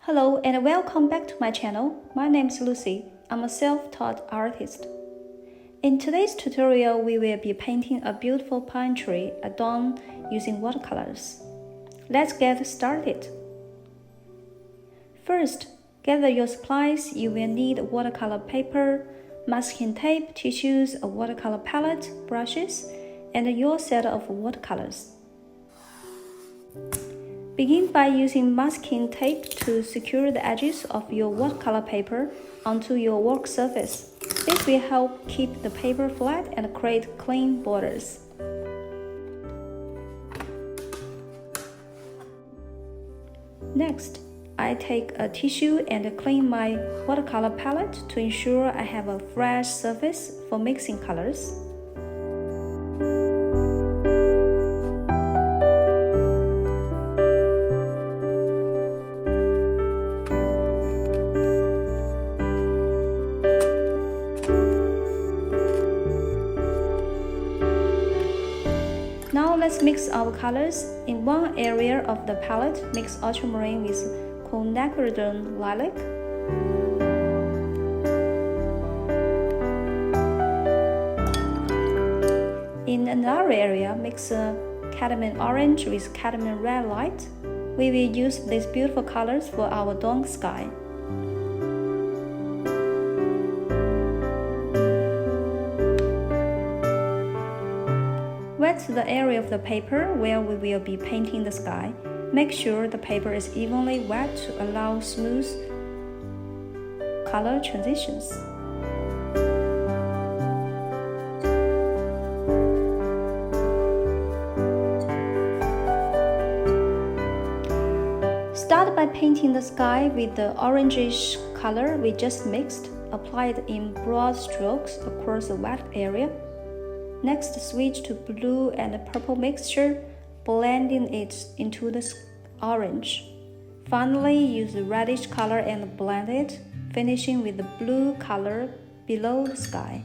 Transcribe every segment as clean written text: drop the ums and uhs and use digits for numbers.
Hello and welcome back to my channel. My name is Lucy. I'm a self-taught artist. In today's tutorial, we will be painting a beautiful pine tree at dawn using watercolors. Let's get started. First, gather your supplies. You will need watercolor paper, masking tape, tissues, a watercolor palette, brushes, and your set of watercolors. Begin by using masking tape to secure the edges of your watercolor paper onto your work surface. This will help keep the paper flat and create clean borders. Next, I take a tissue and clean my watercolor palette to ensure I have a fresh surface for mixing colors. Now let's mix our colors. In one area of the palette, mix Ultramarine with Quinacridone Lilac. In another area, mix Cadmium Orange with Cadmium Red Light. We will use these beautiful colors for our dawn sky. Wet the area of the paper where we will be painting the sky. Make sure the paper is evenly wet to allow smooth color transitions. Start by painting the sky with the orangish color we just mixed. Apply it in broad strokes across the wet area. Next, switch to blue and purple mixture, blending it into the orange. Finally, use the reddish color and blend it, finishing with the blue color below the sky.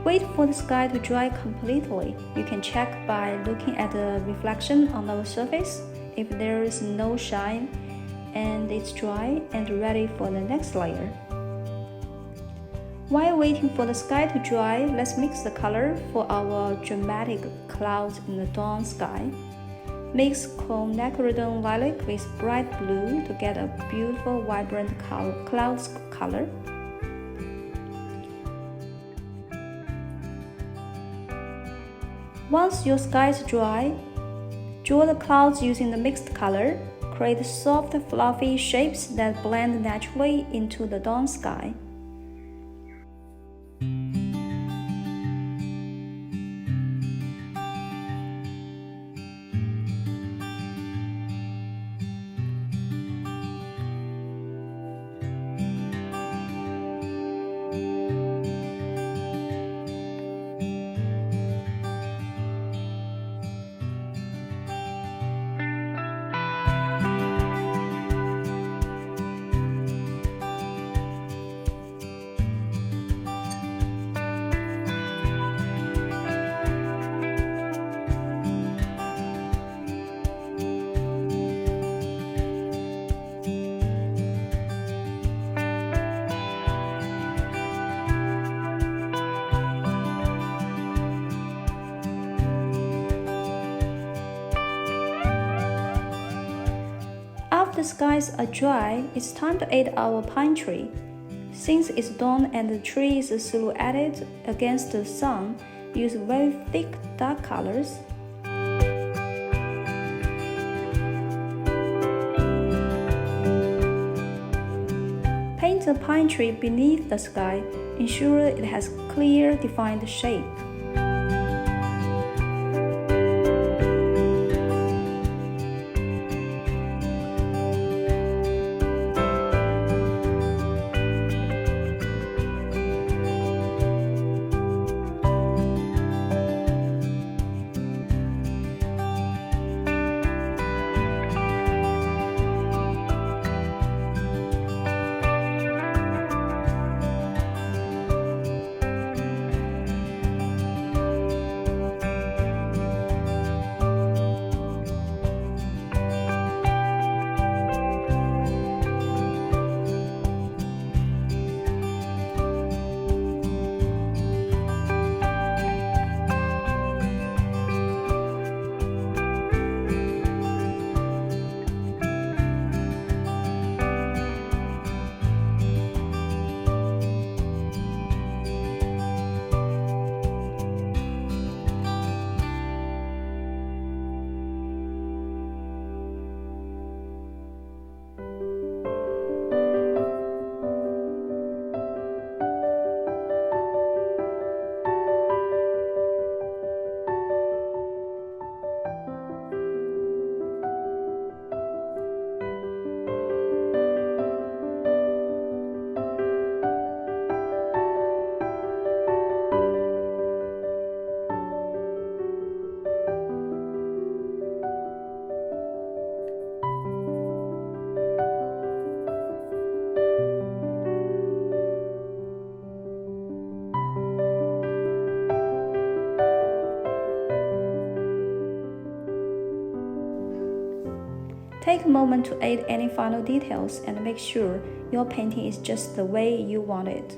Wait for the sky to dry completely. You can check by looking at the reflection on the surface. If there is no shine and it's dry and ready for the next layer. While waiting for the sky to dry, let's mix the color for our dramatic clouds in the dawn sky. Mix Quinacridone Lilac with bright blue to get a beautiful vibrant clouds color. Once your sky is dry, draw the clouds using the mixed color. Create soft, fluffy shapes that blend naturally into the dawn sky. After the skies are dry, it's time to add our pine tree. Since it's dawn and the tree is silhouetted against the sun, use very thick dark colors. Paint the pine tree beneath the sky. Ensure it has clear, defined shape. Take a moment to add any final details and make sure your painting is just the way you want it.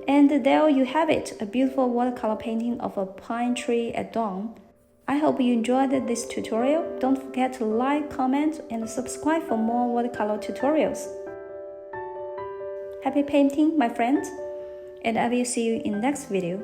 And there you have it, a beautiful watercolor painting of a pine tree at dawn. I hope you enjoyed this tutorial. Don't forget to like, comment, and subscribe for more watercolor tutorials. Happy painting, my friends, and I will see you in next video.